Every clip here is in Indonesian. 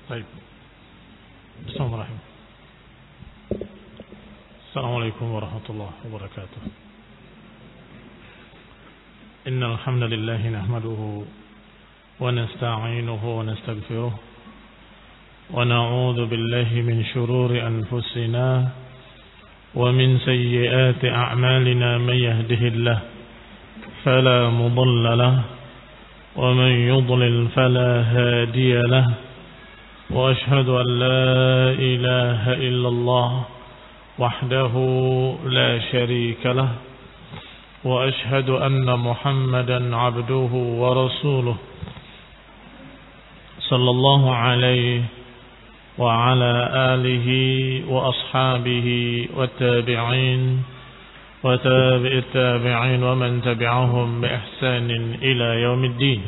طيب. بسم الله الرحمن. السلام عليكم ورحمة الله وبركاته. إن الحمد لله نحمده ونستعينه ونستغفره ونعوذ بالله من شرور أنفسنا ومن سيئات أعمالنا. من يهده الله فلا مضل له ومن يضلل فلا هادي له وأشهد أن لا إله إلا الله وحده لا شريك له وأشهد أن محمدا عبده ورسوله صلى الله عليه وعلى آله وأصحابه والتابعين وتابع التابعين ومن تبعهم بإحسان إلى يوم الدين.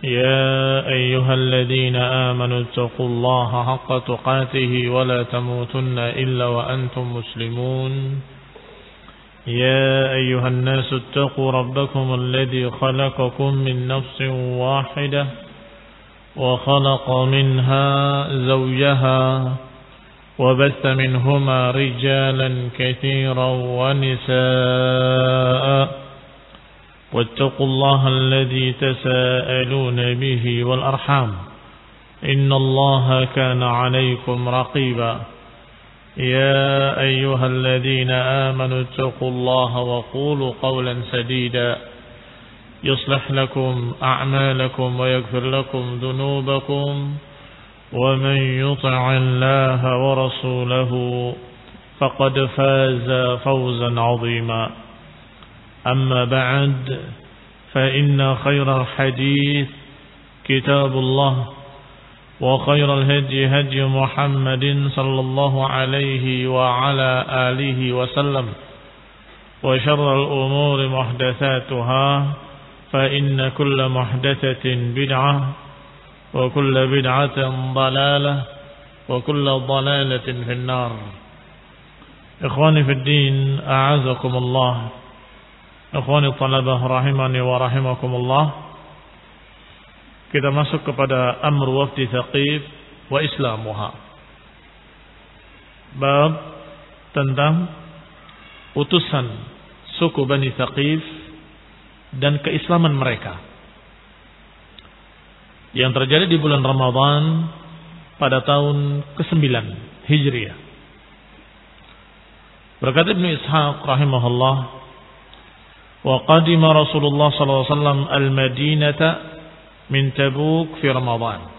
يا أيها الذين آمنوا اتقوا الله حق تقاته ولا تموتن إلا وأنتم مسلمون. يا أيها الناس اتقوا ربكم الذي خلقكم من نفس واحدة وخلق منها زوجها وبث منهما رجالا كثيرا ونساء واتقوا الله الذي تساءلون به والأرحام إن الله كان عليكم رقيبا. يا أيها الذين آمنوا اتقوا الله وقولوا قولا سديدا يصلح لكم أعمالكم ويغفر لكم ذنوبكم ومن يطع الله ورسوله فقد فاز فوزا عظيما. أما بعد فإن خير الحديث كتاب الله وخير الهدي هدي محمد صلى الله عليه وعلى آله وسلم وشر الأمور محدثاتها فإن كل محدثة بدعة وكل بدعة ضلالة وكل ضلالة في النار. إخواني في الدين أعزكم الله. Ikhwani talabah rahimani wa rahimakumullah. Kita masuk kepada amr wafdi Thaqif wa islamuha. Bab tentang utusan suku Bani Thaqif dan keislaman mereka yang terjadi di bulan Ramadan pada tahun ke-9 Hijriah. Berkata Ibnu Ishaq rahimahullah, wa qadima Rasulullah sallallahu alaihi wasallam al-Madinata min Tabuk fi Ramadan.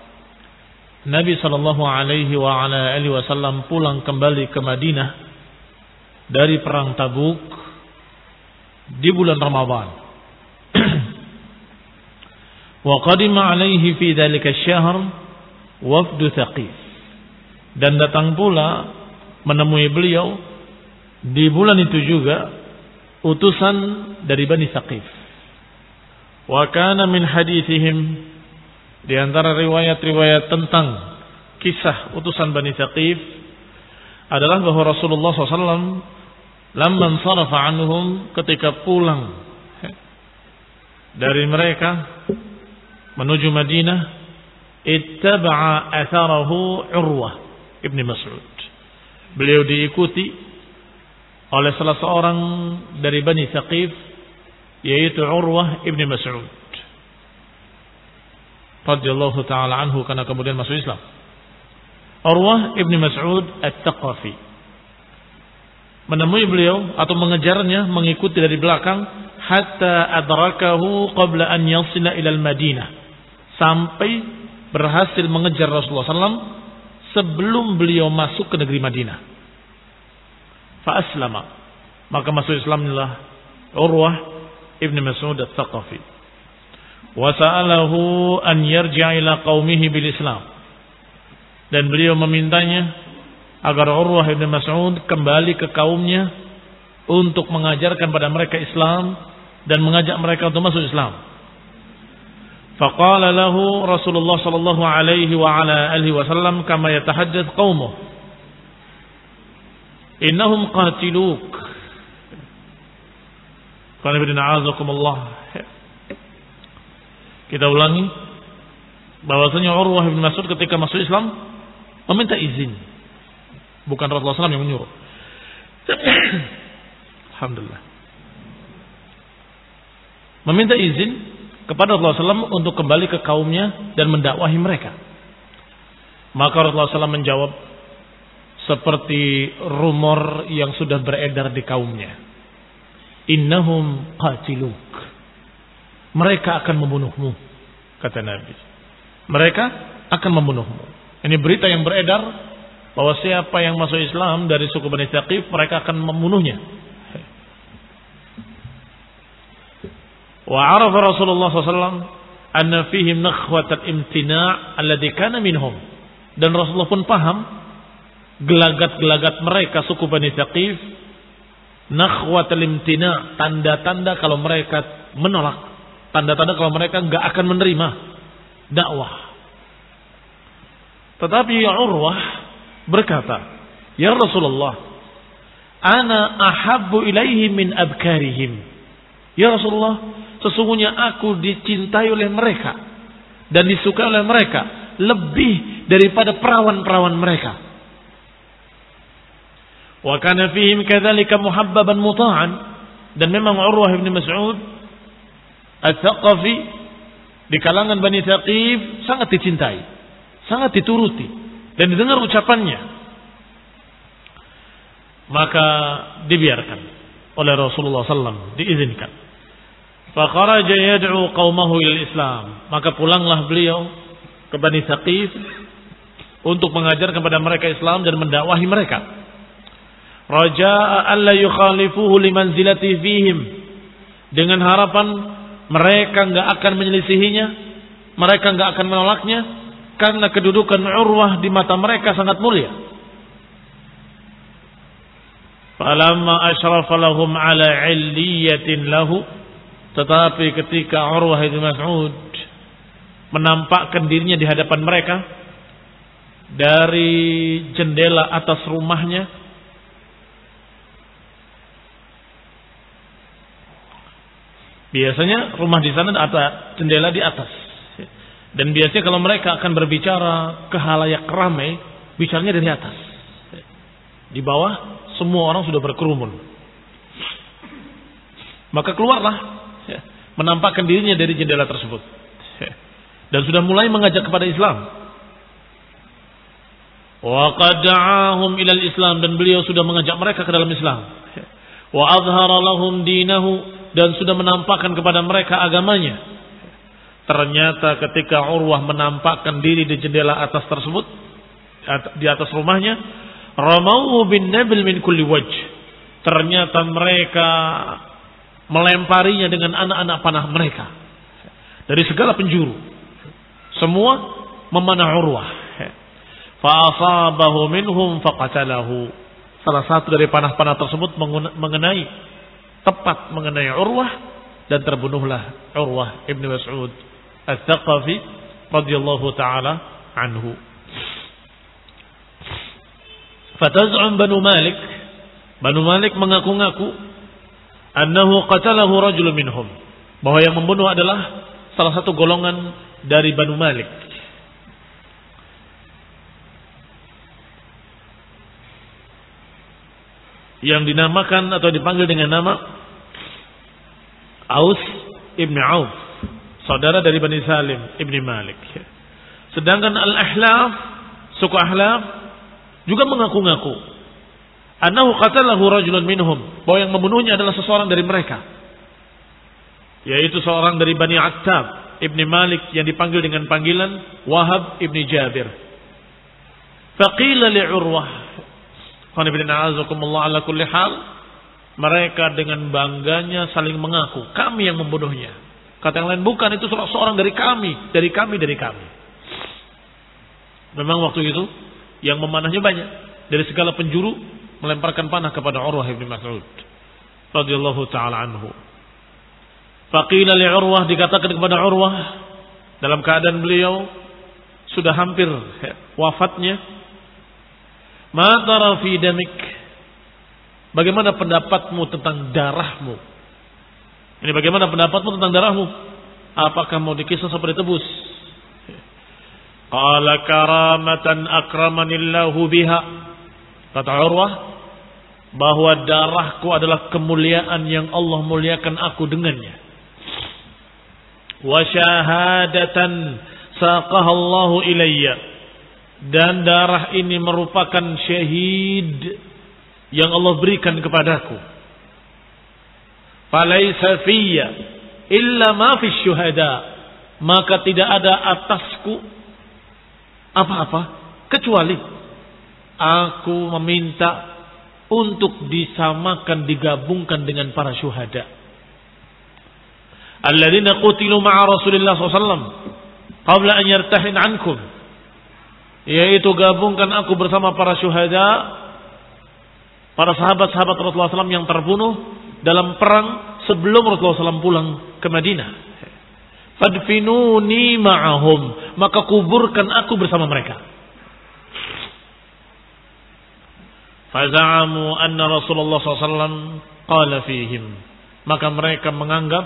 Nabi sallallahu alaihi wa ala alihi wasallam pulang kembali ke Madinah dari perang Tabuk di bulan Ramadan. Wa qadima alaihi fi dzalika asy-syahr wafdu Thaqif. Dan datang pula menemui beliau di bulan itu juga utusan dari Bani Thaqif. Wa kana min hadithihim, di antara riwayat-riwayat tentang kisah utusan Bani Thaqif adalah bahwa Rasulullah SAW lamman sarafa anhum, ketika pulang dari mereka menuju Madinah, ittaba'a atharahu Urwah ibn Mas'ud. Beliau diikuti oleh salah seorang dari Bani Thaqif, yaitu Urwah ibn Mas'ud radhiyallahu ta'ala anhu, karena kemudian masuk Islam. Urwah ibn Mas'ud At-Thaqafi menemui beliau atau mengejarnya, mengikuti dari belakang, hatta adrakahu qabla an yasila ilal Madinah, sampai berhasil mengejar Rasulullah SAW sebelum beliau masuk ke negeri Madinah. Fa aslama, maka masuk Islamlah Urwah ibn Mas'ud At-Thaqafi. Wa sa'alahu an yarji'a ila qaumihi bil Islam, dan beliau memintanya agar Urwah ibn Mas'ud kembali ke kaumnya untuk mengajarkan pada mereka Islam dan mengajak mereka untuk masuk Islam. Faqala lahu Rasulullah sallallahu alaihi wa ala alihi wasallam kama yatahaddath qaumuh, innahum qatiluk. Qul inna a'udzukumullah. Kita ulangi. bahwasanya Urwah bin Mas'ud ketika masuk Islam meminta izin, bukan Rasulullah SAW yang menyuruh. Alhamdulillah. Meminta izin kepada Rasulullah SAW untuk kembali ke kaumnya dan mendakwahi mereka. Maka Rasulullah SAW menjawab seperti rumor yang sudah beredar di kaumnya. Innahum qatiluk. Mereka akan membunuhmu, kata Nabi. Mereka akan membunuhmu. Ini berita yang beredar bahwa siapa yang masuk Islam dari suku Bani Thaqif, mereka akan membunuhnya. Wa arafa Rasulullah SAW anna fihim nakhwatat imtina' alladhi kana minhum. Dan Rasulullah pun paham gelagat-gelagat mereka suku Bani Thaqif, nakhwatul imtina', tanda-tanda kalau mereka menolak, tanda-tanda kalau mereka enggak akan menerima dakwah. Tetapi Urwah berkata, "Ya Rasulullah, ana ahabbu ilaihi min abkarihim." Ya Rasulullah, sesungguhnya aku dicintai oleh mereka dan disukai oleh mereka lebih daripada perawan-perawan mereka. Wa kana fihim kadzalika muhabbaban muta'an, dan memang Urwah bin Mas'ud Ats-Tsaqafi di kalangan Bani Thaqif sangat dicintai, sangat dituruti dan didengar ucapannya. Maka dibiarkan oleh Rasulullah SAW, diizinkan. Fa kharaja yad'u qaumahu ila Islam. Maka pulanglah beliau ke Bani Thaqif untuk mengajar kepada mereka Islam dan mendakwahi mereka. Raja'a alla yukhalifuhu limanzilati fihim, dengan harapan mereka enggak akan menyelisihinya, mereka enggak akan menolaknya, karena kedudukan Urwah di mata mereka sangat mulia. Falamma asyrafa lahum ala 'illiyatin lahu, tetapi ketika Urwah bin Mas'ud menampakkan dirinya di hadapan mereka dari jendela atas rumahnya, biasanya rumah di sana ada jendela di atas. Dan biasanya kalau mereka akan berbicara ke halayak ramai, bicaranya dari atas. Di bawah semua orang sudah berkerumun. Maka keluarlah, menampakkan dirinya dari jendela tersebut. Dan sudah mulai mengajak kepada Islam. Wa qad da'ahum ilal Islam, dan beliau sudah mengajak mereka ke dalam Islam. Wa azhara lahum dinahu, dan sudah menampakkan kepada mereka agamanya. Ternyata ketika Urwah menampakkan diri di jendela atas tersebut, di atas rumahnya, ramauhu bin nabil min kulli wajh. Ternyata mereka melemparinya dengan anak-anak panah mereka dari segala penjuru. Semua memanah Urwah. Fa asabahu minhum faqatalahu. Salah satu dari panah-panah tersebut tepat mengenai Urwah, dan terbunuhlah Urwah ibn Mas'ud Ats-Tsaqafi radhiyallahu taala anhu. Fataz'um Banu Malik mengaku-ngaku annahu qatalahu rajulun minhum, bahwa yang membunuh adalah salah satu golongan dari Banu Malik. Yang dinamakan atau dipanggil dengan nama Aus ibn Auf, saudara dari Bani Salim ibn Malik. Sedangkan Al-Ahlaf, suku Ahlaf, juga mengaku-ngaku annahu qatalahu rajulun minhum, bahwa yang membunuhnya adalah seseorang dari mereka, yaitu seorang dari Bani Attab ibn Malik yang dipanggil dengan panggilan Wahab ibn Jabir. Faqila li Urwah, ala kulli hal, mereka dengan bangganya saling mengaku, kami yang membunuhnya. Kata yang lain, bukan, itu seorang dari kami. Memang waktu itu yang memanahnya banyak dari segala penjuru, melemparkan panah kepada Urwah bin Mas'ud radhiyallahu taala anhu. Faqila li Urwah, dikatakan kepada Urwah dalam keadaan beliau sudah hampir wafatnya, ma tara fi damik, bagaimana pendapatmu tentang darahmu? Ini bagaimana pendapatmu tentang darahmu? Apakah mau dikisah sampai ditebus? Qala karamatan akramanillahu biha. Kata Urwah, bahwa darahku adalah kemuliaan yang Allah muliakan aku dengannya. Wa syahadatan saqaha Allahu ilayya. Dan darah ini merupakan syahid yang Allah berikan kepadaku. Falaysa fiyya illa ma fi syuhada. Maka tidak ada atasku apa-apa kecuali aku meminta untuk disamakan, digabungkan dengan para syuhada. Alladzina qutilu ma'a Rasulillah SAW qabla an yartahin ankum. Yaitu gabungkan aku bersama para syuhada, para sahabat-sahabat Rasulullah SAW yang terbunuh dalam perang sebelum Rasulullah SAW pulang ke Madinah. Fadfinuni ma'ahum, maka kuburkan aku bersama mereka. Faza'amu anna Rasulullah SAW qala fihim, maka mereka menganggap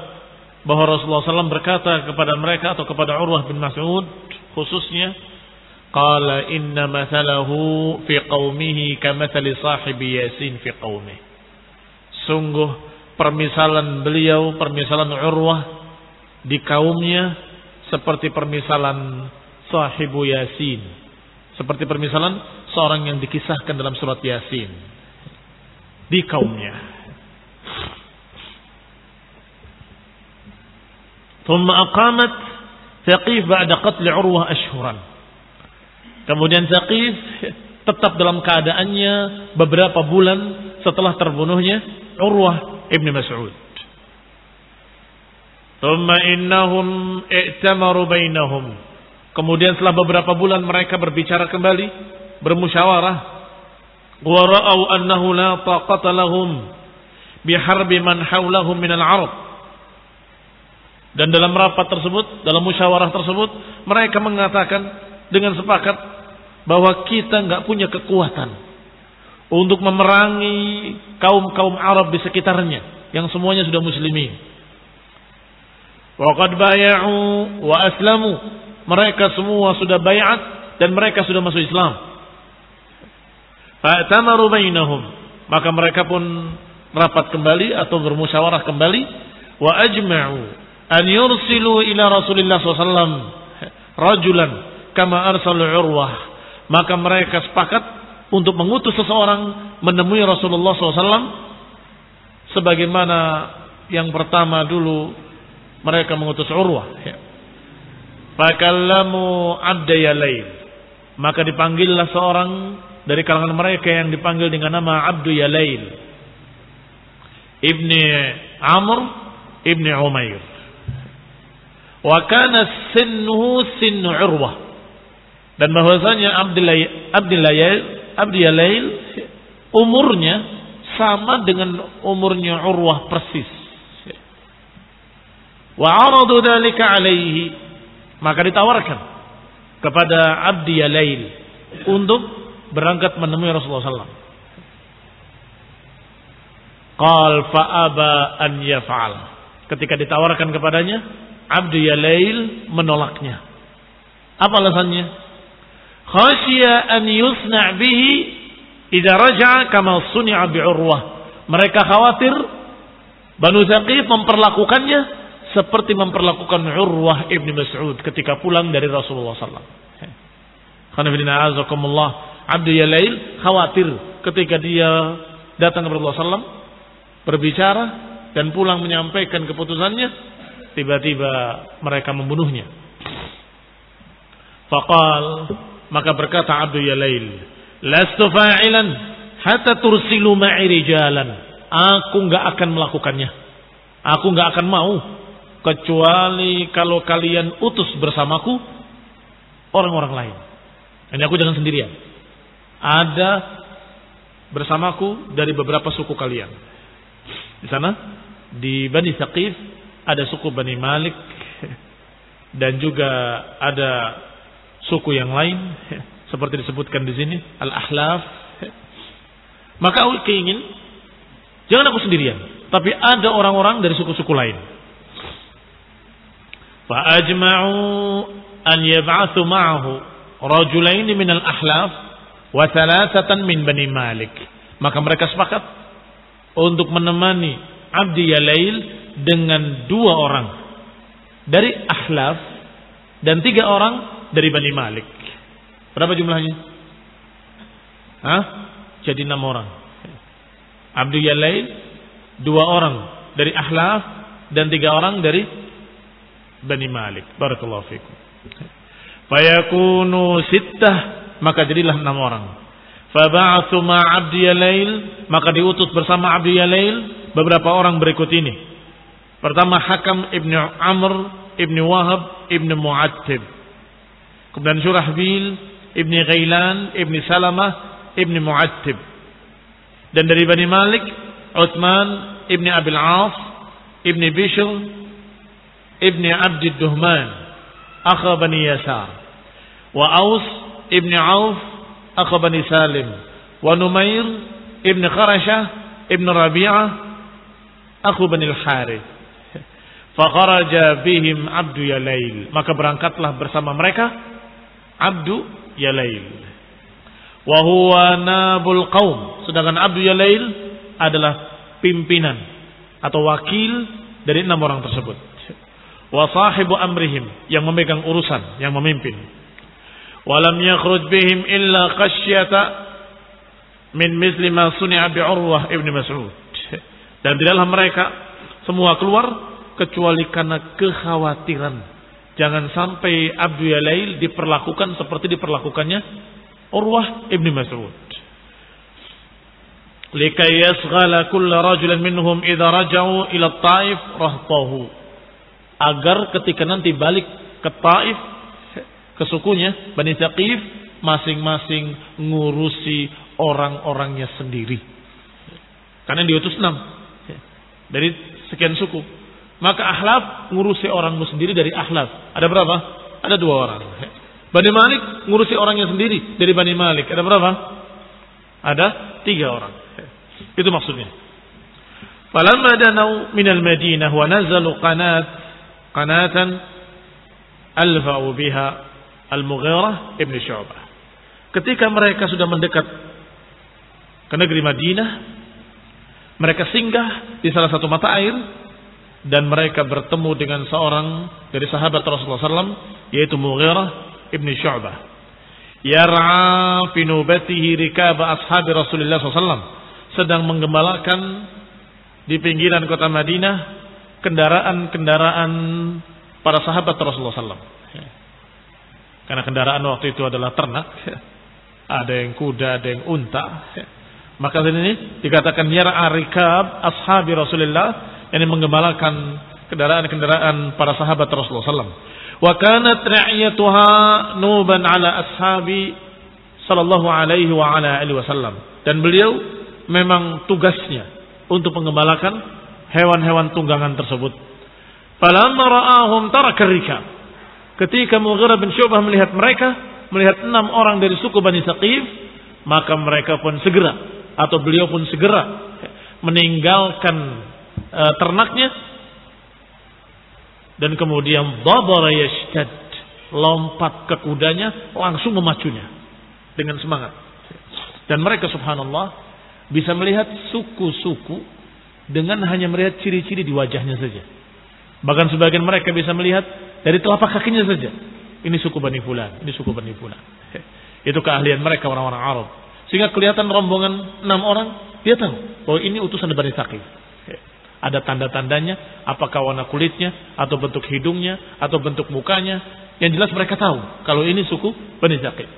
bahwa Rasulullah SAW berkata kepada mereka atau kepada Urwah bin Mas'ud khususnya, qala inna mathalahu fi qaumihi kamathali sahibi Yasin fi qaumihi. Sungguh permisalan beliau, permisalan Urwah di kaumnya seperti permisalan sahibu Yasin, seperti permisalan seorang yang dikisahkan dalam surat Yasin di kaumnya. Thumma aqamat Thaqif ba'da qatl Urwah ashhuran. Kemudian Thaqif tetap dalam keadaannya beberapa bulan setelah terbunuhnya Urwah ibn Mas'ud. Thumma innahum i'tamaru bainahum. Kemudian setelah beberapa bulan mereka berbicara kembali, bermusyawarah. Wa ra'au annahu la taqata lahum biharbi man hawlahum min al-'arab. Dan dalam rapat tersebut, dalam musyawarah tersebut, mereka mengatakan dengan sepakat bahwa kita enggak punya kekuatan untuk memerangi kaum-kaum Arab di sekitarnya yang semuanya sudah muslimin. Waqad bay'u wa aslamu. Mereka semua sudah bay'at dan mereka sudah masuk Islam. Fa'tamaru bainahum. Maka mereka pun rapat kembali atau bermusyawarah kembali. Wa ajma'u an yursilu ila Rasulillah SAW rajulan kama arsalu Urwah. Maka mereka sepakat untuk mengutus seseorang menemui Rasulullah SAW sebagaimana yang pertama dulu mereka mengutus Urwah. Fakallamu Abda Yalail. Maka dipanggillah seorang dari kalangan mereka yang dipanggil dengan nama Abdu Yalail, Ibni Amr Ibni Umair. Wa kana sinnuhu sinnu Urwah. Dan bahwasanya Abdu Yalail umurnya sama dengan umurnya Urwah persis. Wa aradu dzalika alaihi, maka ditawarkan kepada Abdi Yalail untuk berangkat menemui Rasulullah SAW. Qal fa aba an yaf'al. Ketika ditawarkan kepadanya, Abdi Yalail menolaknya. Apa alasannya? Khasya an yusna' bihi idza raja'a kama suni'a bi Urwah. Mereka khawatir Banu Thaqif memperlakukannya seperti memperlakukan Urwah ibn Mas'ud ketika pulang dari Rasulullah SAW. Abdu Yalail khawatir ketika dia datang kepada Rasulullah SAW, berbicara dan pulang menyampaikan keputusannya, tiba-tiba mereka membunuhnya. Faqal, maka berkata Abdu Yalail, lastu fa'ilan hatta tursilu ma'i rijalan. Aku enggak akan melakukannya. Aku enggak akan mau kecuali kalau kalian utus bersamaku orang-orang lain. Ini aku jangan sendirian. Ada bersamaku dari beberapa suku kalian. Di sana di Bani Thaqif ada suku Bani Malik dan juga ada suku yang lain seperti disebutkan di sini Al-Ahlaf. Maka aku ingin jangan aku sendirian, tapi ada orang-orang dari suku-suku lain. Fa'ajma'u an yab'athu ma'ahu rajulain min al-ahlaf wa thalathatan min Bani Malik. Maka mereka sepakat untuk menemani Abdi Yalail dengan 2 orang dari ahlaf dan 3 orang dari Bani Malik. Berapa jumlahnya? Jadi 6 orang. Abdi Yalail 2 orang dari ahlaf dan 3 orang dari Bani Malik. Barakallahu fikum. Fayakunu 6, maka jadilah 6 orang. Faba'athu ma'abdi Yalail, maka diutus bersama Abdi Yalail beberapa orang berikut ini. Pertama Hakam ibn Amr ibn Wahab ibn Mu'attib. Kemudian Surahbil ibn Ghailan ibn Salamah ibn Mu'attib. Dan dari Bani Malik Uthman ibn Abil As ibn Bishr ibn Abd Duhman akha Bani Yasar. Wa Aus ibn Auf akha Bani Salim. Wa Numair ibn Kharashah ibn Rabi'ah akhu Bani Al-Harith. Fakharaja bihim Abdu Yalail, maka berangkatlah bersama mereka Abdu Yalail. Wa huwa nabul qaum, sedangkan Abdu Yalail adalah pimpinan atau wakil dari 6 orang tersebut. Wa sahibu amrihim, yang memegang urusan, yang memimpin. Walam yakhruj bihim illa khasyata min misli ma suni'a bi Urwah ibn Mas'ud. Dan tidaklah mereka semua keluar kecuali karena kekhawatiran jangan sampai Abdu Yalail diperlakukan seperti diperlakukannya Urwah ibn Mas'ud. Likay yasghala kull rajulin minhum idza raja'u ila Taif rahtahu, agar ketika nanti balik ke Taif, ke sukunya Bani Thaqif, masing-masing ngurusi orang-orangnya sendiri. Karena diutus 6 dari sekian suku. Maka Ahlaf ngurusi orangmu sendiri dari Ahlaf. Ada berapa? Ada 2 orang. Bani Malik ngurusi orangnya sendiri dari Bani Malik. Ada berapa? Ada 3 orang. Itu maksudnya. Falamma danau minal Madinah wa nazalu qanatan alfa'u biha Al-Mughirah ibn Syu'bah. Ketika mereka sudah mendekat ke negeri Madinah, mereka singgah di salah satu mata air dan mereka bertemu dengan seorang dari sahabat Rasulullah SAW, yaitu Mughirah ibn Syu'bah. Yar'a fi nubatihi rikaba ashabi Rasulullah SAW, sedang menggembalakan di pinggiran kota Madinah kendaraan-kendaraan para sahabat Rasulullah SAW. Karena kendaraan waktu itu adalah ternak, ada yang kuda, ada yang unta. Maka ini dikatakan yar'a rikab ashabi Rasulullah, yang menggembalakan kendaraan-kendaraan para sahabat Rasulullah SAW. Wa kanat ra'iyatuha nuban ala ashabi sallallahu alaihi wa ala alihi wasallam. Dan beliau memang tugasnya untuk menggembalakan hewan-hewan tunggangan tersebut. Falamma ra'ahum taraka rikab. Ketika Mughirah bin Syu'bah melihat mereka, melihat 6 orang dari suku Bani Thaqif, maka mereka pun segera, atau beliau pun segera meninggalkan ternaknya dan kemudian dabara yashtad, lompat ke kudanya, langsung memacunya dengan semangat. Dan mereka subhanallah bisa melihat suku-suku dengan hanya melihat ciri-ciri di wajahnya saja. Bahkan sebagian mereka bisa melihat dari telapak kakinya saja. Ini suku Bani Fulan, ini suku Bani Fulan. Itu keahlian mereka orang-orang Arab. Sehingga kelihatan rombongan 6 orang, dia tahu bahwa ini utusan Bani Thaqif. Ada tanda-tandanya, apakah warna kulitnya, atau bentuk hidungnya, atau bentuk mukanya. Yang jelas mereka tahu kalau ini suku Bani Thaqif.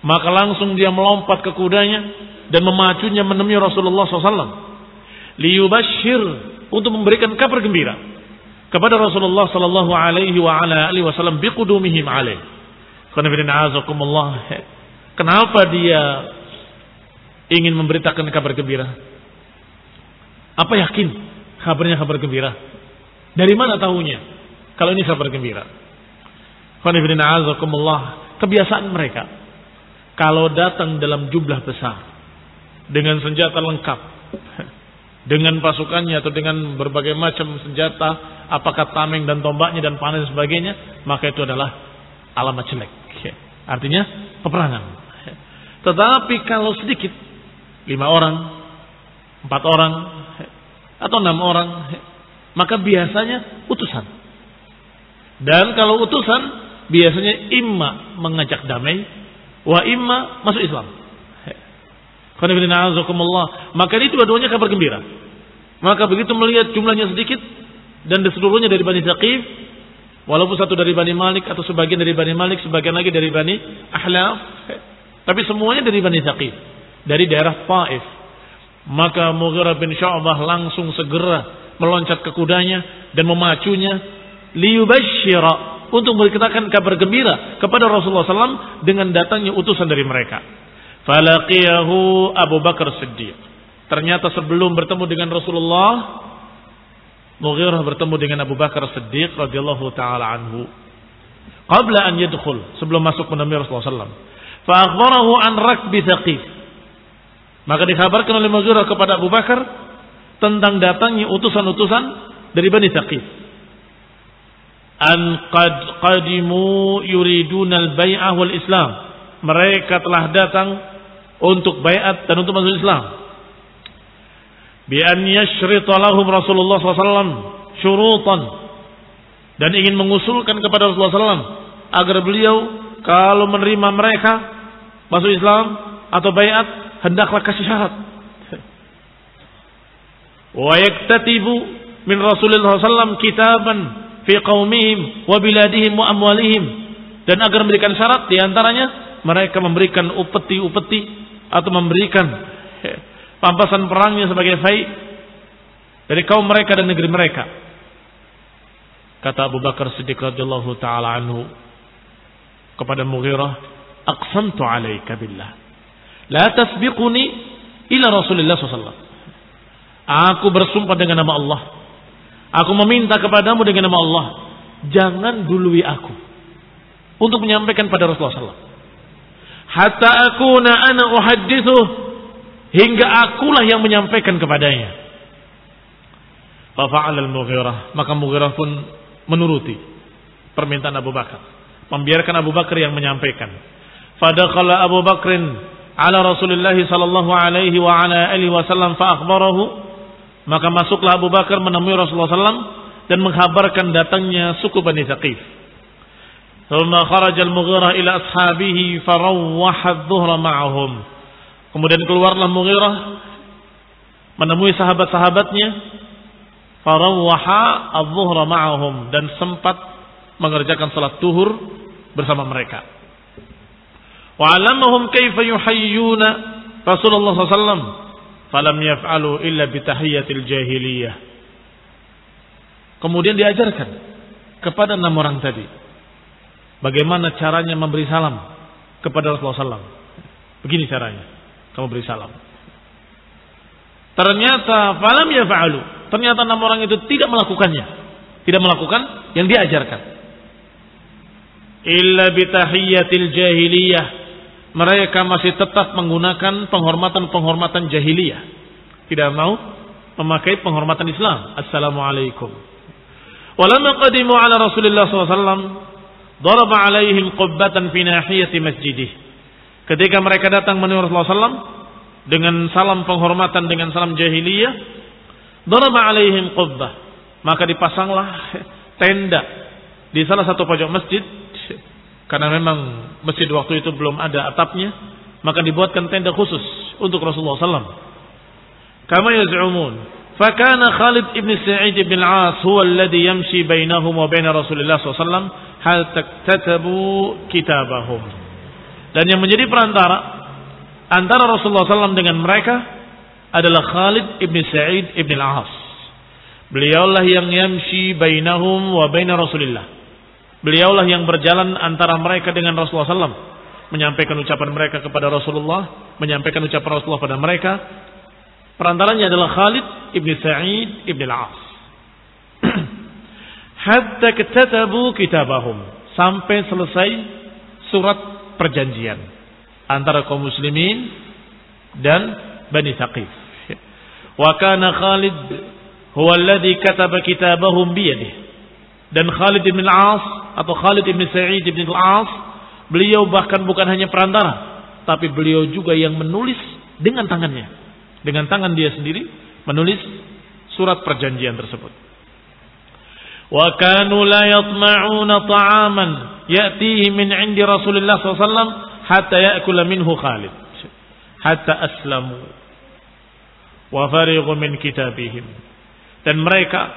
Maka langsung dia melompat ke kudanya dan memacunya menemui Rasulullah SAW. Liyubashir, untuk memberikan kabar gembira kepada Rasulullah sallallahu alaihi wa ala alihi wasallam biqudumihim alaih. Kenapa dia ingin memberitakan kabar gembira? Apa yakin kabarnya kabar gembira? Dari mana tahunya kalau ini kabar gembira? Kebiasaan mereka kalau datang dalam jumlah besar dengan senjata lengkap, dengan pasukannya atau dengan berbagai macam senjata, apakah tameng dan tombaknya dan panah dan sebagainya, maka itu adalah alamat jelek. Artinya peperangan. Tetapi kalau sedikit, 5 orang, 4 orang, atau 6 orang, maka biasanya utusan. Dan kalau utusan, biasanya imma mengajak damai, wa imma masuk Islam. Maka ini dua-duanya kabar gembira. Maka begitu melihat jumlahnya sedikit dan seluruhnya dari Bani Thaqif, walaupun satu dari Bani Malik atau sebagian dari Bani Malik, sebagian lagi dari Bani Ahlaf, tapi semuanya dari Bani Thaqif, dari daerah Taif. Maka Mughirah bin Syu'bah langsung segera meloncat ke kudanya dan memacunya liyubashshira, untuk memberitakan kabar gembira kepada Rasulullah SAW dengan datangnya utusan dari mereka. Falaqiyahu Abu Bakar Siddiq. Ternyata sebelum bertemu dengan Rasulullah, Mughirah bertemu dengan Abu Bakar Siddiq radhiyallahu taala anhu. Qabla an yadkhul, sebelum masuk menemui Rasulullah SAW. Fa akhbarahu an rakbi Thaqif. Maka dikabarkan oleh Mughirah kepada Abu Bakar tentang datangnya utusan-utusan dari Bani Thaqif. An qad qadimu yuriduna al-bai'ah wal Islam. Mereka telah datang untuk bai'at dan untuk masuk Islam. Bi an yashrita lahum Rasulullah SAW syurutan, dan ingin mengusulkan kepada Rasulullah SAW agar beliau kalau menerima mereka masuk Islam atau bai'at, hendaklah kasih syarat. Wa yaktatibu min Rasulullah SAW kitaban fi qaumihim wa biladihim wa amwalihim, dan agar memberikan syarat diantaranya mereka memberikan upeti-upeti atau memberikan pampasan perangnya sebagai fai dari kaum mereka dan negeri mereka. Kata Abu Bakar Siddiq radhiyallahu taala anhu kepada Mughirah, aqsamtu alaika billah la tasbiquni ila Rasulillah SAW. Aku bersumpah dengan nama Allah, aku meminta kepadamu dengan nama Allah, jangan dului aku untuk menyampaikan pada Rasulullah SAW. Hatta akuna ana uhaddithuh, hingga akulah yang menyampaikan kepadanya. Fa fa'ala al-Mughirah, maka Mughirah pun menuruti permintaan Abu Bakar, membiarkan Abu Bakar yang menyampaikan. Fadakhala Abu Bakrin ala Rasulullah sallallahu alaihi wa ala alihi wasallam fa akhbarahu, maka masuklah Abu Bakar menemui Rasulullah sallallahu dan menghabarkan datangnya suku Bani Thaqif. Thumma kharaja al-Mughirah ila ashabihi farawwaha adh-dhuhra ma'ahum. Kemudian keluarlah Mughirah menemui sahabat-sahabatnya, farawwaha adh-dhuhra ma'ahum, dan sempat mengerjakan salat zuhur bersama mereka. Wa 'allamahum kaifa yuhayyuna Rasulullah sallallahu alaihi wasallam falam yaf'alu illa bi tahiyyatil jahiliyah. Kemudian diajarkan kepada 6 orang tadi bagaimana caranya memberi salam kepada Rasulullah SAW. Begini caranya, kamu beri salam. Ternyata falam yaf'alu, ternyata 6 orang itu tidak melakukannya, tidak melakukan yang diajarkan. Illa bi tahiyyatil jahiliyah, mereka masih tetap menggunakan penghormatan-penghormatan jahiliyah, tidak mau memakai penghormatan Islam. Assalamualaikum. Walamma qadimu ala Rasulillah SAW daraba alaihim qubbatan fi nahiyati masjidih. Ketika mereka datang menemui Rasulullah SAW dengan salam penghormatan, dengan salam jahiliyah, daraba alaihim qubbah, maka dipasanglah tenda di salah satu pojok masjid. Karena memang masjid waktu itu belum ada atapnya, maka dibuatkan tenda khusus untuk Rasulullah SAW. Kama yaz'umun, fakana Khalid ibn Sa'id ibn al-As huwa alladhi yamshi bainahum wa bain Rasulillah SAW hal taktatabu kitabahum. Dan yang menjadi perantara antara Rasulullah SAW dengan mereka adalah Khalid ibn Sa'id ibn al-As. Beliaulah yang yamshi bainahum wa bain Rasulillah. Beliaulah yang berjalan antara mereka dengan Rasulullah SAW, menyampaikan ucapan mereka kepada Rasulullah, menyampaikan ucapan Rasulullah pada mereka. Perantaranya adalah Khalid ibn Sa'id ibn al-As. Hatta katatabu kitabahum, sampai selesai surat perjanjian antara kaum muslimin dan Bani Thaqif. Wa kana Khalid huwa alladhi kataba kitabahum biyadihi, dan Khalid bin al-As atau Khalid ibn Sa'id ibn al-As, beliau bahkan bukan hanya perantara, tapi beliau juga yang menulis dengan tangannya. Dengan tangan dia sendiri menulis surat perjanjian tersebut. Wa kanu la yatma'una ta'aman ya'tihi min 'indi Rasulillah sallallahu alaihi wasallam hatta ya'kula minhu Khalid hatta aslamu wa farighu min kitabihim. Dan mereka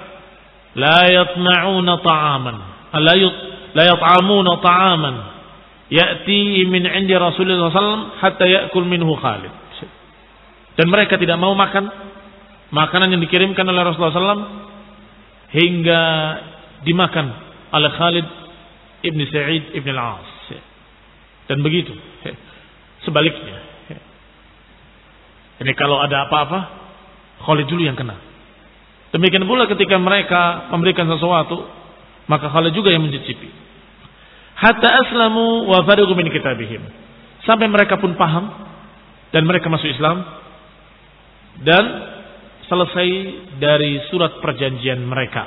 la yatma'una ta'aman la yat'amuna ta'aman ya'tihi min 'indi Rasulillah sallallahu alaihi wasallam hatta ya'kul minhu Khalid. Dan mereka tidak mau makan makanan yang dikirimkan oleh Rasulullah SAW hingga dimakan oleh Khalid ibn Sa'id ibn al-As. Dan begitu sebaliknya. Ini kalau ada apa-apa, Khalid dulu yang kena. Demikian pula ketika mereka memberikan sesuatu, maka Khalid juga yang mencicipi. Hatta aslamu wa farighu min kitabihim. Sampai mereka pun paham dan mereka masuk Islam dan selesai dari surat perjanjian mereka.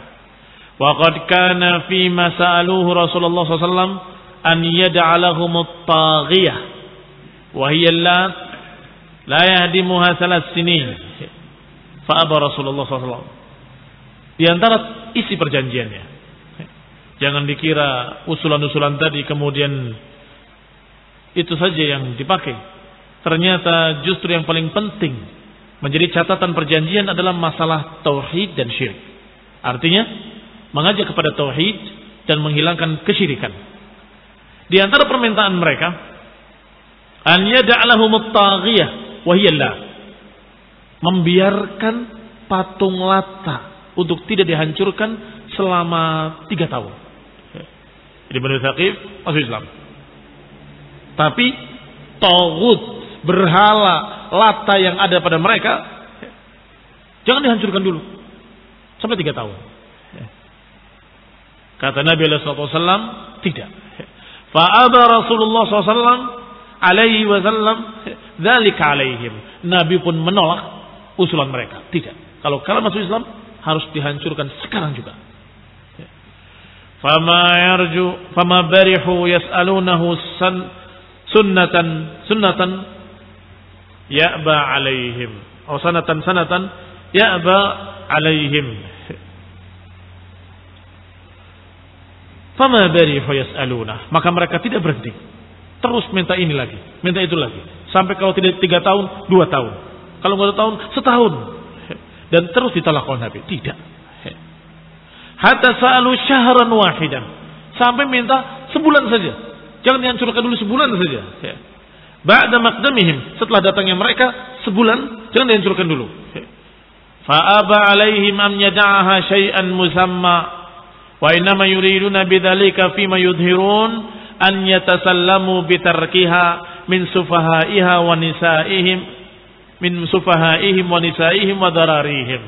Wa qad kana fi ma sa'aluhu Rasulullah SAW an yad'a lahum at-taghiyah wa hiya la yahdimuha 3 sinin. Fa aba Rasulullah SAW. Di antara isi perjanjiannya, jangan dikira usulan-usulan tadi kemudian itu saja yang dipakai. Ternyata justru yang paling penting menjadi catatan perjanjian adalah masalah tauhid dan syirik. Artinya mengajak kepada tauhid dan menghilangkan kesyirikan. Di antara permintaan mereka, an yad'alahum at-taghiyah wa hiya Allah. Membiarkan patung Lata untuk tidak dihancurkan selama 3 tahun. Jadi Bani Thaqif masuk Islam. Tapi taghut, berhala Lata yang ada pada mereka jangan dihancurkan dulu sampai 3 tahun. Kata Nabi SAW, tidak. Fa'aba Rasulullah SAW alaihi wasallam dzalika alaihim. Nabi pun menolak usulan mereka. Tidak. Kalau kalian masuk Islam harus dihancurkan sekarang juga. Fama barihu yas'alunahu sunnatan ya'ba alaihim. Atau sanatan ya'ba alaihim. Fama barihu yas'alunah. Maka mereka tidak berhenti. Terus minta ini lagi, minta itu lagi. Sampai kalau tidak 3 tahun, 2 tahun. Kalau nggak 2 tahun, setahun. Dan terus ditolak oleh Nabi. Tidak. Hatta sa'alu syahran wahidan. Sampai minta sebulan saja. Jangan dihancurkan dulu, sebulan saja. Ba'da maqdamihim. Setelah datangnya mereka, sebulan. Jangan dihancurkan dulu. Fa'aba alaihim am yada'aha syai'an musamma. Wa innama yuriduna bidzalika fima yudhirun an yatasallamu bitarkiha min sufahaiha wa nisaihim min sufahaihim wa nisaihim wa dararihim.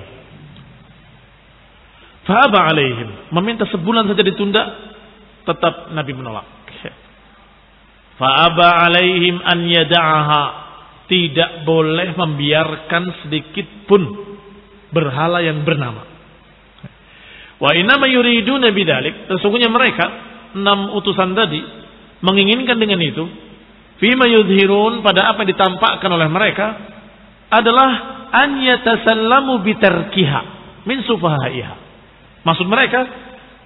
Fa'aba alaihim. Meminta sebulan saja ditunda, tetap Nabi menolak. Fa'aba alaihim an yada'aha. Tidak boleh membiarkan sedikit pun berhala yang bernama. Wa innama yuriduna bidzalik. Sesungguhnya mereka 6 utusan tadi menginginkan dengan itu, fima yudhirun, pada apa yang ditampakkan oleh mereka adalah an yatasallamu bitarkiha min sufahaiha. Maksud mereka,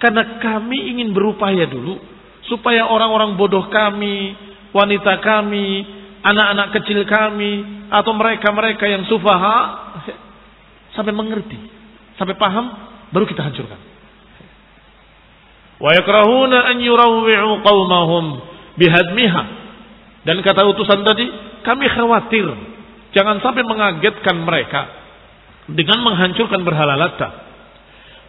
karena kami ingin berupaya dulu supaya orang-orang bodoh kami, wanita kami, anak-anak kecil kami, atau mereka-mereka yang sufaha sampai mengerti, sampai paham, baru kita hancurkan. Wa yakrahuna an yurawwi'u qaumahum bihadmiha. Dan kata utusan tadi, kami khawatir jangan sampai mengagetkan mereka dengan menghancurkan berhala Lata.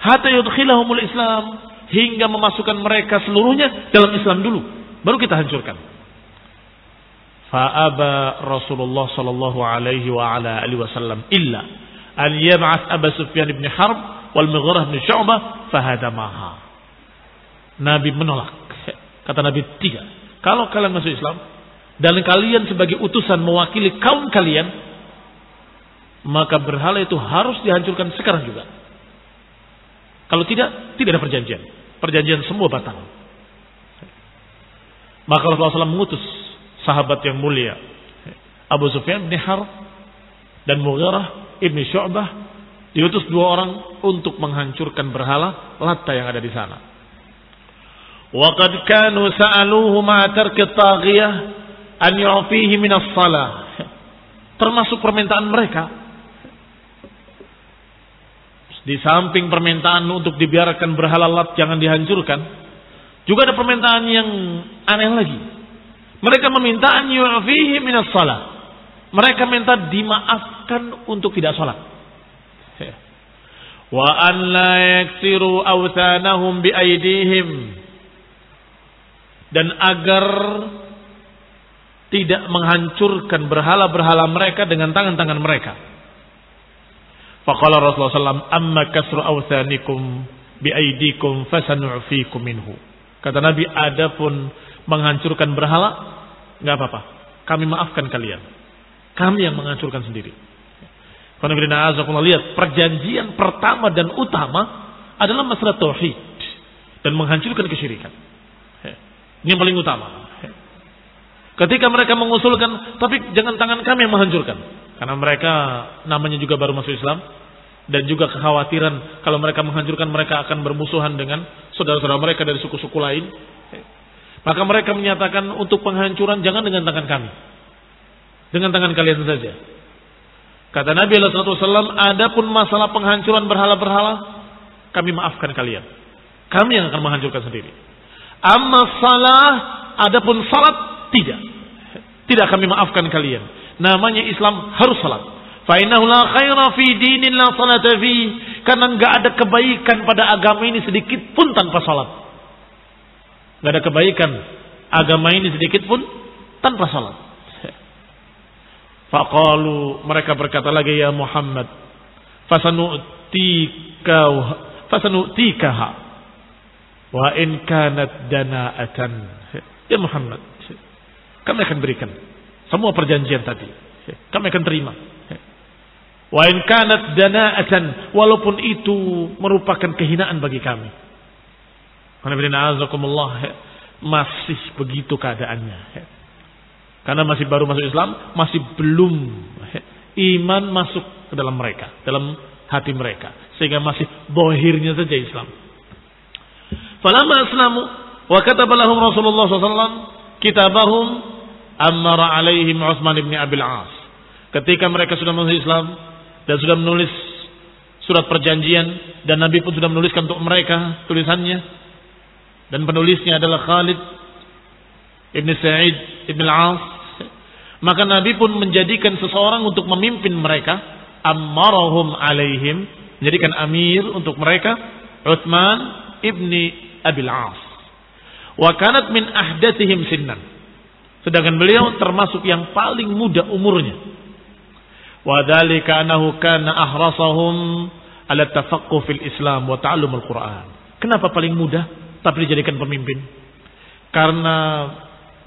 Hatta yudkhilahumul Islam, hingga memasukkan mereka seluruhnya dalam Islam dulu, baru kita hancurkan. Fa'aba Rasulullah sallallahu alaihi wa ala alihi wasallam illa an yab'ath Abu Sufyan bin Harb wal Mughirah bin Syu'bah fahadamaha. Nabi menolak. Kata Nabi, tidak. Kalau kalian masuk Islam dan kalian sebagai utusan mewakili kaum kalian, maka berhala itu harus dihancurkan sekarang juga. Kalau tidak, tidak ada perjanjian. Perjanjian semua batal. Maka Rasulullah SAW mengutus sahabat yang mulia Abu Sufyan bin Harb dan Mughirah ibn Syu'bah, diutus 2 orang untuk menghancurkan berhala Latta yang ada di sana. Wa qad kanu sa'aluhu ma tarki taghiyah an yu'fihi min as-salah. Termasuk permintaan mereka, di samping permintaan untuk dibiarkan berhala Lat jangan dihancurkan, juga ada permintaan yang aneh lagi. Mereka meminta an yu'fihi min as-salah. Mereka minta dimaafkan untuk tidak sholat. Wa an la yaksiru awthanahum bi aydihim, dan agar tidak menghancurkan berhala-berhala mereka dengan tangan-tangan mereka. Faqala Rasulullah SAW, amma kasru awthanikum bi aydikum fasanu'fikum minhu. Kata Nabi, adapun menghancurkan berhala, enggak apa-apa, kami maafkan kalian. Kami yang menghancurkan sendiri. Karena lihat, perjanjian pertama dan utama adalah masalah tauhid dan menghancurkan kesyirikan. Ini yang paling utama. Ketika mereka mengusulkan, tapi jangan tangan kami yang menghancurkan, karena mereka namanya juga baru masuk Islam, dan juga kekhawatiran kalau mereka menghancurkan mereka akan bermusuhan dengan saudara-saudara mereka dari suku-suku lain. Maka mereka menyatakan untuk penghancuran jangan dengan tangan kami, dengan tangan kalian saja. Kata Nabi SAW, adapun masalah penghancuran berhala-berhala, kami maafkan kalian. Kami yang akan menghancurkan sendiri. Amma salah, adapun salat, tidak. Tidak kami maafkan kalian. Namanya Islam harus salat. Fa innahu la khaira fi dinin la salata fi. Karena enggak ada kebaikan pada agama ini sedikit pun tanpa salat. Enggak ada kebaikan agama ini sedikit pun tanpa salat. Faqalu, mereka berkata lagi, ya Muhammad, fasanu'tikaha wa in kanat dana'atan. Ya Muhammad, kami akan berikan semua perjanjian tadi, kami akan terima. Wa in kanat dana'atan, walaupun itu merupakan kehinaan bagi kami. Masih begitu keadaannya. Karena masih baru masuk Islam, masih belum iman masuk ke dalam mereka, dalam hati mereka, sehingga masih bohirnya saja Islam. Falamma aslamu wa kataba lahum Rasulullah SAW kitabahum amara alaihim Utsman ibn Abil As. Ketika mereka sudah masuk Islam dan sudah menulis surat perjanjian, dan Nabi pun sudah menuliskan untuk mereka tulisannya, dan penulisnya adalah Khalid ibn Sa'id ibn al-As, maka Nabi pun menjadikan seseorang untuk memimpin mereka, ammarahum alaihim, menjadikan amir untuk mereka, Utsman ibni Abil As. Wa kanat min ahdatsihim sinnan, sedangkan beliau termasuk yang paling muda umurnya. Wa dzalika annahu kana ahrasahum ala tafaqquh fil Islam wa ta'allumul Quran. Kenapa paling muda tapi dijadikan pemimpin? Karena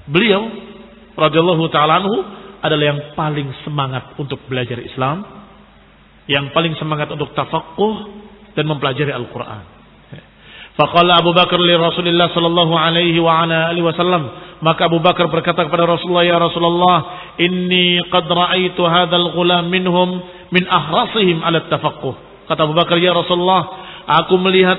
beliau radhiyallahu ta'ala anhu adalah yang paling semangat untuk belajar Islam, yang paling semangat untuk tafaqquh dan mempelajari Al-Quran. Faqala Abu Bakar li Rasulillah sallallahu alaihi wa ala alihi wasallam, maka Abu Bakar berkata kepada Rasulullah, ya Rasulullah, inni qad ra'aitu hadzal ghulam minhum min ahrasihim ala tafaqquh. Kata Abu Bakar, ya Rasulullah, aku melihat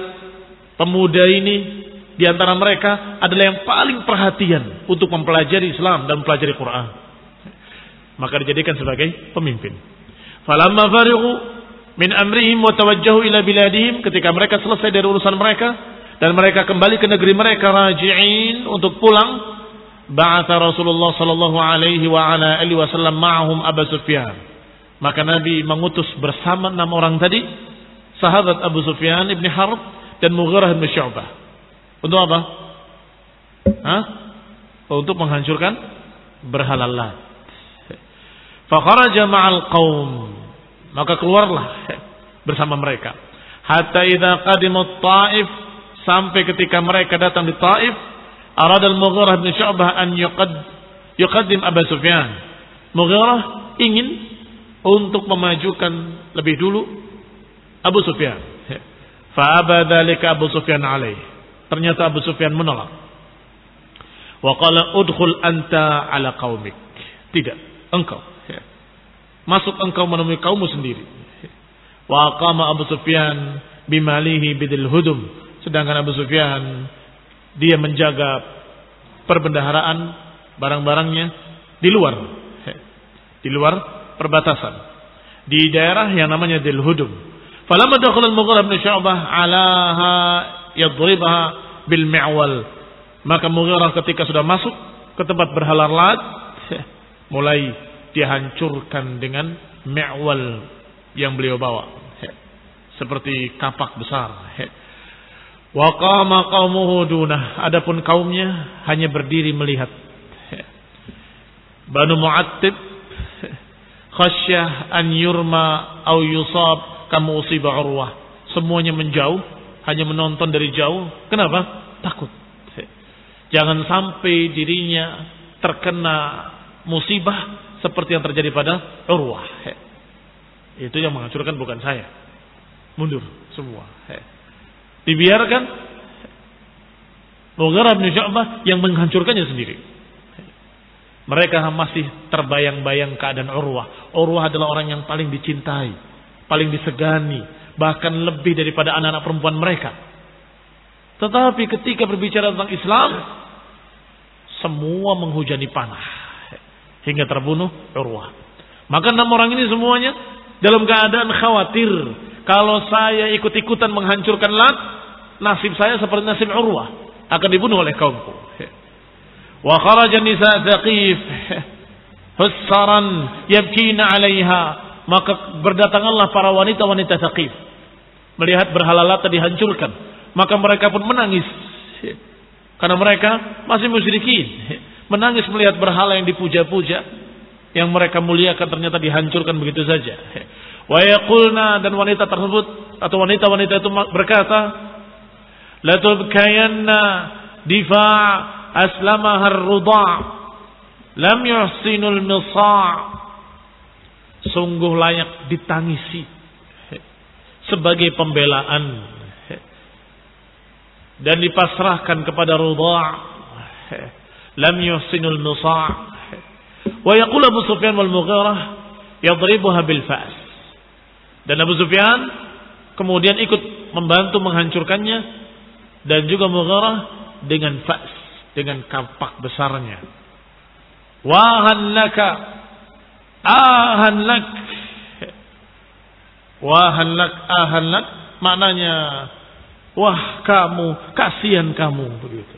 pemuda ini di antara mereka adalah yang paling perhatian untuk mempelajari Islam dan mempelajari Quran. Maka dijadikan sebagai pemimpin. Falamma farighu min amrihim wa tawajjahu ila biladihim, ketika mereka selesai dari urusan mereka dan mereka kembali ke negeri mereka, raji'in, untuk pulang, ba'atha Rasulullah sallallahu alaihi wa ala alihi wasallam ma'ahum Abu Sufyan. Maka Nabi mengutus bersama 6 orang tadi, sahabat Abu Sufyan ibn Harb dan Mughirah ibn Syu'bah. Untuk apa? Untuk menghancurkan berhala Lat. Fakharaja ma'al qaum, maka keluarlah bersama mereka. Hatta idza qadimu Taif, sampai ketika mereka datang di Taif, arada al-Mughirah bin Syu'bah an yuqaddim Abu Sufyan. Mughirah ingin untuk memajukan lebih dulu Abu Sufyan. Fa aba dzalika Abu Sufyan alaih. Ternyata Abu Sufyan menolak. Wa qala udkhul anta ala qaumik. Tidak, engkau. Masuk engkau menemui kaummu sendiri. Wa aqama Abu Sufyan bimalihi bidil hudum. Sedangkan Abu Sufyan dia menjaga perbendaharaan barang-barangnya di luar perbatasan, di daerah yang namanya Dil Hudum. Falamma dakhala al-Mughirah bin Syu'bah 'alaha yadribaha bil mi'wal. Maka Mughirah ketika sudah masuk ke tempat berhala Lat, mulai dihancurkan dengan mi'wal yang beliau bawa, seperti kapak besar. Wa qama qaumuhu dunah. Adapun kaumnya hanya berdiri melihat. Banu Mu'attib khasyah an yurma au yusab kama usiba Urwah. Semuanya menjauh, hanya menonton dari jauh. Kenapa? Takut. Jangan sampai dirinya terkena musibah seperti yang terjadi pada Urwah. Itu yang menghancurkan, bukan saya. Mundur semua. Dibiarkan Mughirah bin Syu'bah yang menghancurkannya sendiri. Mereka masih terbayang-bayang keadaan Urwah. Urwah adalah orang yang paling dicintai, paling disegani, bahkan lebih daripada anak-anak perempuan mereka. Tetapi ketika berbicara tentang Islam, semua menghujani panah hingga terbunuh Urwah. Maka 6 orang ini semuanya dalam keadaan khawatir, kalau saya ikut-ikutan menghancurkan Lat, nasib saya seperti nasib Urwah, akan dibunuh oleh kaumku. Wa kharaja nisa Thaqif hussaran yabkina 'alaiha. Maka berdatanganlah para wanita-wanita Thaqif melihat berhala Lat dihancurkan. Maka mereka pun menangis, karena mereka masih musyrikin. Menangis melihat berhala yang dipuja-puja, yang mereka muliakan, ternyata dihancurkan begitu saja. Wa yaqulna, dan wanita tersebut atau wanita-wanita itu berkata, la tubkayanna difa' aslamaha ar-rudha' lam yuhsinul misa'. Sungguh layak ditangisi sebagai pembelaan dan dipasrahkan kepada Rudha', lam yuhsinul misa'. Wa yaqul Abu Sufyan wal Mughirah yadribuha bil fa's. Dan Abu Sufyan kemudian ikut membantu menghancurkannya, dan juga Mughirah dengan fa's, dengan kapak besarnya. Wahan laka, ahan lak. Wahan lak, ahan lak, maknanya wah kamu, kasihan kamu, begitu.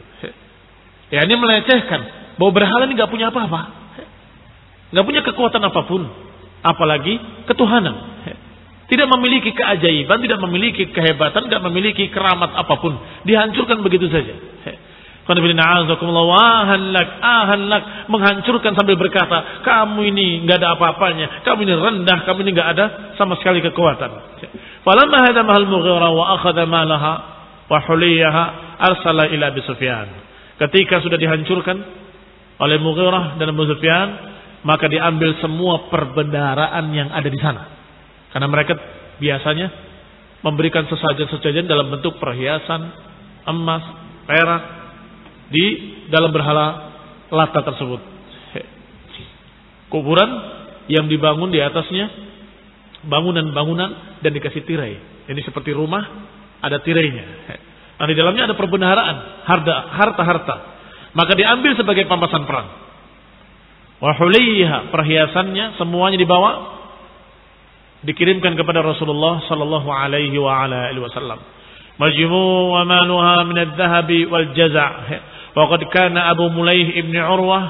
Ya, ini melecehkan bahwa berhala ini nggak punya apa-apa, nggak punya kekuatan apapun, apalagi ketuhanan. Tidak memiliki keajaiban, tidak memiliki kehebatan, tidak memiliki keramat apapun, dihancurkan begitu saja. Menghancurkan sambil berkata, kamu ini nggak ada apa-apanya, kamu ini rendah, kamu ini nggak ada sama sekali kekuatan. Falamma hadamaha al-Mughirah wa akhadha malaha wa huliyaha arsala ila Abi Sufyan. Ketika sudah dihancurkan oleh Mughirah dan Abu Sufyan, maka diambil semua perbendaharaan yang ada di sana. Karena mereka biasanya memberikan sesajen-sesajen dalam bentuk perhiasan, emas, perak di dalam berhala Lata tersebut. Kuburan yang dibangun di atasnya bangunan-bangunan dan dikasih tirai. Ini seperti rumah, ada tirainya. Nah, di dalamnya ada perbendaharaan, harta-harta. Maka diambil sebagai pampasan perang. Wa huliyha, perhiasannya semuanya dibawa, dikirimkan kepada Rasulullah sallallahu alaihi wa ala alihi wasallam. Majmu' wa maluha min adh-dhahabi wal jaza'. Wa qad kana Abu Mulayh ibn Urwah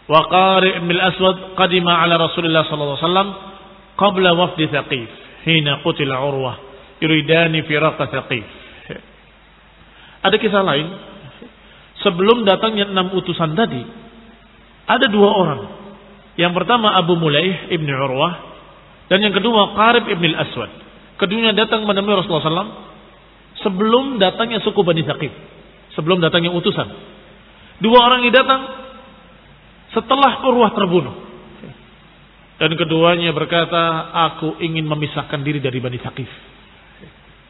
wa Qari' ibn al-Aswad qadima ala Rasulullah sallallahu alaihi wasallam qabla wafdi Thaqif hina qutila Urwah yuridani firaqa Thaqif. Ada kisah lain, sebelum datangnya 6 utusan tadi, ada 2 orang. Yang pertama Abu Mulayh ibn Urwah, dan yang kedua Qari' ibn al-Aswad. Keduanya datang menemui Rasulullah SAW sebelum datangnya suku Bani Thaqif, sebelum datangnya utusan. 2 orang ini datang setelah Urwah terbunuh. Dan keduanya berkata, aku ingin memisahkan diri dari Bani Thaqif.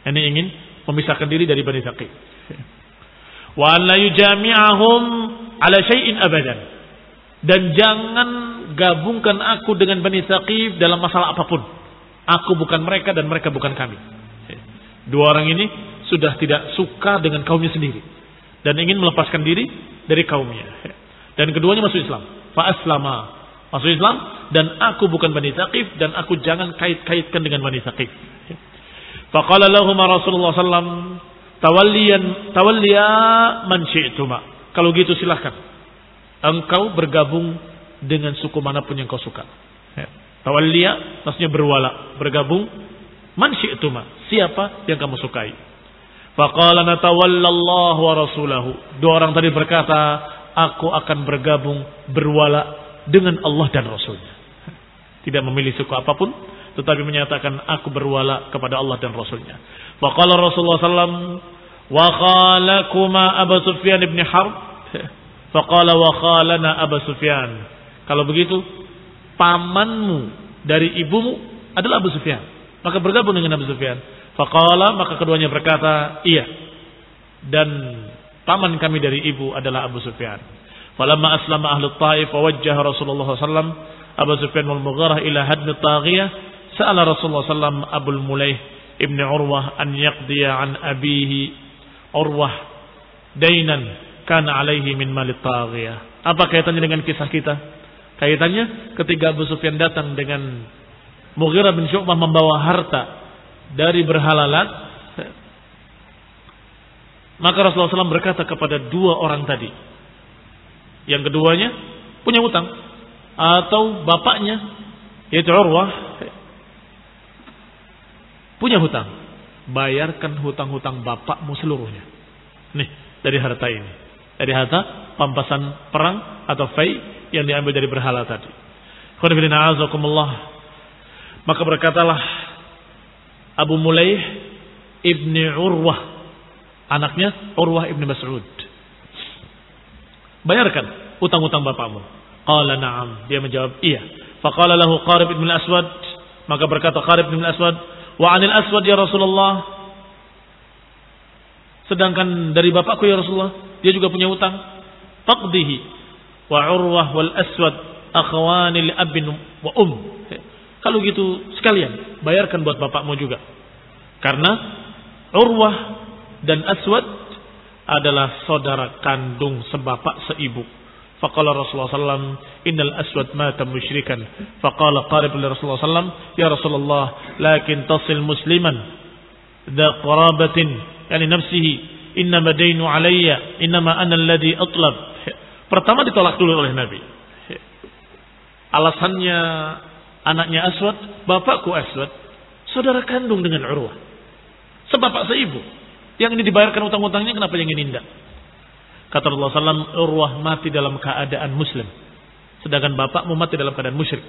Ini ingin memisahkan diri dari Bani Thaqif. Wa an la yujami'ahum ala syai'in abadan. Dan jangan gabungkan aku dengan Bani Thaqif dalam masalah apapun. Aku bukan mereka dan mereka bukan kami. Dua orang ini sudah tidak suka dengan kaumnya sendiri dan ingin melepaskan diri dari kaumnya. Dan keduanya masuk Islam. Fa aslama, masuk Islam, dan aku bukan Bani Thaqif dan aku jangan kait-kaitkan dengan Bani Thaqif. Faqala lahum Rasulullah sallam tawalliya man syi'tuma. Kalau gitu silahkan engkau bergabung dengan suku manapun yang kau suka. Tawalliya maksudnya berwala, bergabung man syi'tuma, siapa yang kamu sukai. Faqala natawallallahu wa rasulahu. Dua orang tadi berkata, aku akan bergabung berwala dengan Allah dan Rasulnya. Tidak memilih suku apapun, tetapi menyatakan aku berwala kepada Allah dan Rasulnya. Faqala Rasulullah sallam wa khalakuma Abu Sufyan ibn Harb. Faqala wa khalana Abu Sufyan. Kalau begitu, pamanmu dari ibumu adalah Abu Sufyan. Maka bergabung dengan Abu Sufyan. Faqala, maka keduanya berkata, iya. Dan paman kami dari ibu adalah Abu Sufyan. Falamma aslama ahlu Taif wa wajjaha Rasulullah sallam Abu Sufyan wal Mughirah ila hadn Taghiyah. Sa'ala Rasulullah sallam Abul Mulayh ibn Urwah an yaqdiya an abihi Urwah dainan kana alaihi min mal Taghiyah. Apa kaitannya dengan kisah kita? Kaitannya ketika Abu Sufyan datang dengan Mughirah bin Syu'bah membawa harta dari berhalalat, maka Rasulullah SAW berkata kepada dua orang tadi, yang keduanya punya hutang, atau bapaknya yaitu Urwah punya hutang, bayarkan hutang-hutang bapakmu seluruhnya. Nih, dari harta ini, dari harta pampasan perang atau fai yang diambil dari berhala tadi. Maka berkatalah Abu Mulayh ibni Urwah, anaknya Urwah ibni Mas'ud, bayarkan utang-utang bapakmu. Qala na'am, dia menjawab iya. Faqala lahu Qarib ibn al-Aswad, maka berkata Qarib ibn al-Aswad, wa 'anil Aswad ya Rasulullah, sedangkan dari bapakku ya Rasulullah, dia juga punya utang. Faqdihi wa Urwah wal Aswad akhwani li abin wa Kalau gitu sekalian bayarkan buat bapakmu juga. Karena Urwah dan Aswad adalah saudara kandung sebapak seibu. Faqala Rasulullah sallam innal Aswad mata musyrikan. Faqala Qarib li Rasulullah sallam ya Rasulullah lakin tasil musliman dha qarabatin yani nafsihi innama dainu alayya innama ana alladhi atlab. Pertama ditolak dulu oleh Nabi. Alasannya anaknya Aswad, bapakku Aswad, saudara kandung dengan Urwah, sebapak seibu. Yang ini dibayarkan utang-utangnya, kenapa yang ini tidak? Kata Rasulullah SAW, Urwah mati dalam keadaan muslim, sedangkan bapakmu mati dalam keadaan musyrik.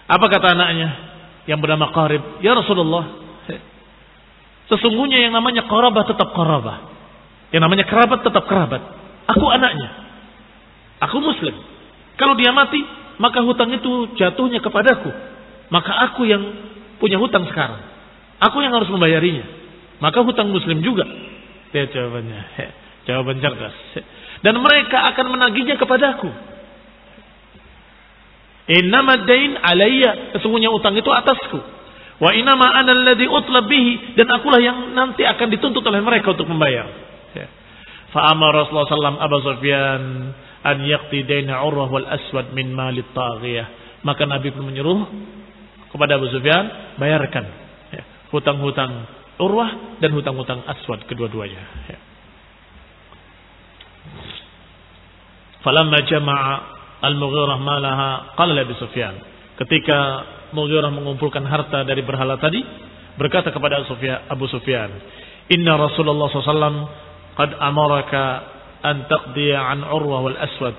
Apa kata anaknya yang bernama Qarib? Ya Rasulullah, sesungguhnya yang namanya qarabah tetap qarabah, yang namanya kerabat tetap kerabat. Aku anaknya, aku muslim. Kalau dia mati, maka hutang itu jatuhnya kepadaku. Maka aku yang punya hutang sekarang. Aku yang harus membayarinya. Maka hutang muslim juga. Dia jawabannya. Jawaban cerdas. Dan mereka akan menagihnya kepadaku. Innama dain alayya. Sesungguhnya utang itu atasku. Wa innama ana alladhi utlab bihi. Dan akulah yang nanti akan dituntut oleh mereka untuk membayar. Fa'amara Rasulullah SAW Abu Sufyan an yaqti daina Urwah wal Aswad min malit taghiyah. Maka Nabi pun menyuruh kepada Abu Sufyan, bayarkan hutang-hutang Urwah dan hutang-hutang Aswad kedua-duanya. Falamma jama'a al-Mughirah malaha qala Abu Sufyan. Ketika Mughirah mengumpulkan harta dari berhala tadi, berkata kepada Abu Sufyan, "Inna Rasulullah SAW qad amaraka an taqdiya an Urwah wal Aswad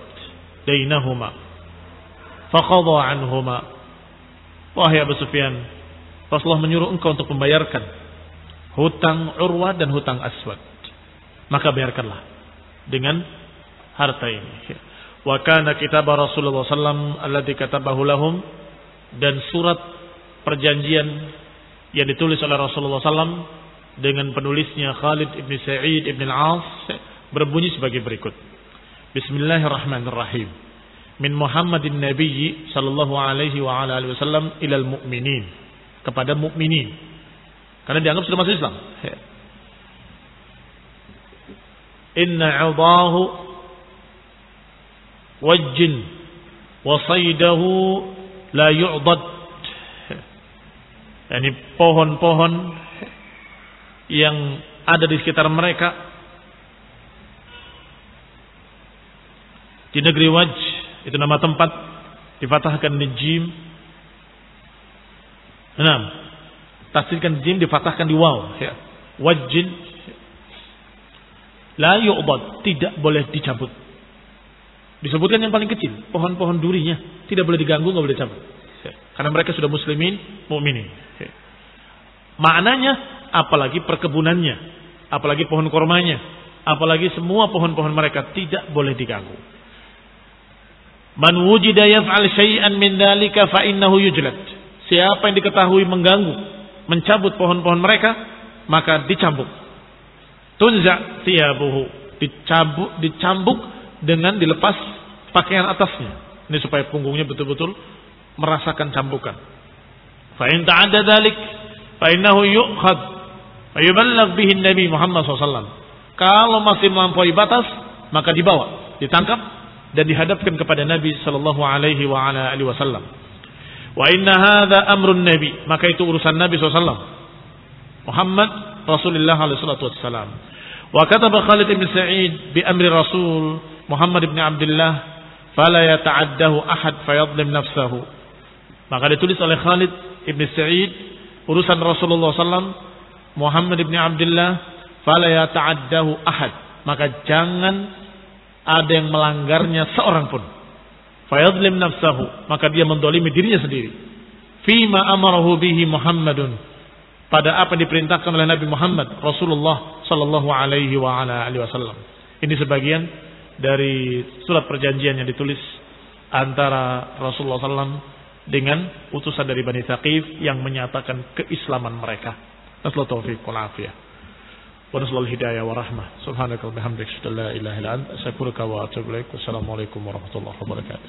dainahuma faqadha anhuma." Wahai Abu Sufyan, Rasulullah menyuruh engkau untuk membayarkan hutang Urwah dan hutang Aswad, maka bayarkanlah dengan harta ini. Wa kana kitab Rasulullah sallam alladhi katabahu lahum, dan surat perjanjian yang ditulis oleh Rasulullah sallam dengan penulisnya Khalid ibn Sa'id ibn al-As berbunyi sebagai berikut. Bismillahirrahmanirrahim. Min Muhammadin Nabiyyi sallallahu alaihi wa ala alihi wasallam ilal mu'minin. Kepada mukminin. Karena dianggap sudah masuk Islam. Inna 'udahu wajjin wa saydahu la yu'dad. Yani pohon-pohon yang ada di sekitar mereka di negeri Wajj, itu nama tempat, difatahkan di jim. Tasdidkan jim, difatahkan di waw. Wajjin la yu'dad, tidak boleh dicabut. Disebutkan yang paling kecil, pohon-pohon durinya tidak boleh diganggu, nggak boleh dicabut. Karena mereka sudah muslimin, mukminin. Maknanya, apalagi perkebunannya, apalagi pohon kormanya, apalagi semua pohon-pohon mereka tidak boleh diganggu. Man wujida yaf'al syai'an min dzalika fa innahu yujlad. Siapa yang diketahui mengganggu, mencabut pohon-pohon mereka, maka dicambuk. Tunza thiyabuhu, dicambuk dengan dilepas pakaian atasnya. Ini supaya punggungnya betul-betul merasakan cambukan. Fa in ta'adda dzalik fa innahu yu'khad wa yuballigh bihi Nabi Muhammad SAW. Kalau masih melampaui batas, maka dibawa, ditangkap dan dihadapkan kepada Nabi sallallahu alaihi wa ala alihi wasallam. Wa inna hadza amrun Nabi, maka itu urusan Nabi SAW. Muhammad Rasulullah alaihi salatu wassalam. Wa kataba Khalid bin Sa'id bi amri Rasul Muhammad bin Abdullah fala yata'addahu ahad fayadlim nafsahu. Maka ditulis oleh Khalid ibn Sa'id urusan Rasulullah SAW Muhammad ibn Abdullah fala yata'addahu ahad, maka jangan ada yang melanggarnya seorang pun. Fayadlim nafsahu, maka dia mendolimi dirinya sendiri. Fima amarahu bihi Muhammadun, pada apa yang diperintahkan oleh Nabi Muhammad Rasulullah sallallahu alaihi wa ala alihi wasallam. Ini sebagian dari surat perjanjian yang ditulis antara Rasulullah SAW dengan utusan dari Bani Thaqif yang menyatakan keislaman mereka. Nasallahu taufiq wal afiyah. Wa nasallahu hidayah wa rahmah. Subhanaka wa bihamdika, la ilaha illa anta, astaghfiruka wa atubu ilaik. Wassalamualaikum warahmatullahi wabarakatuh.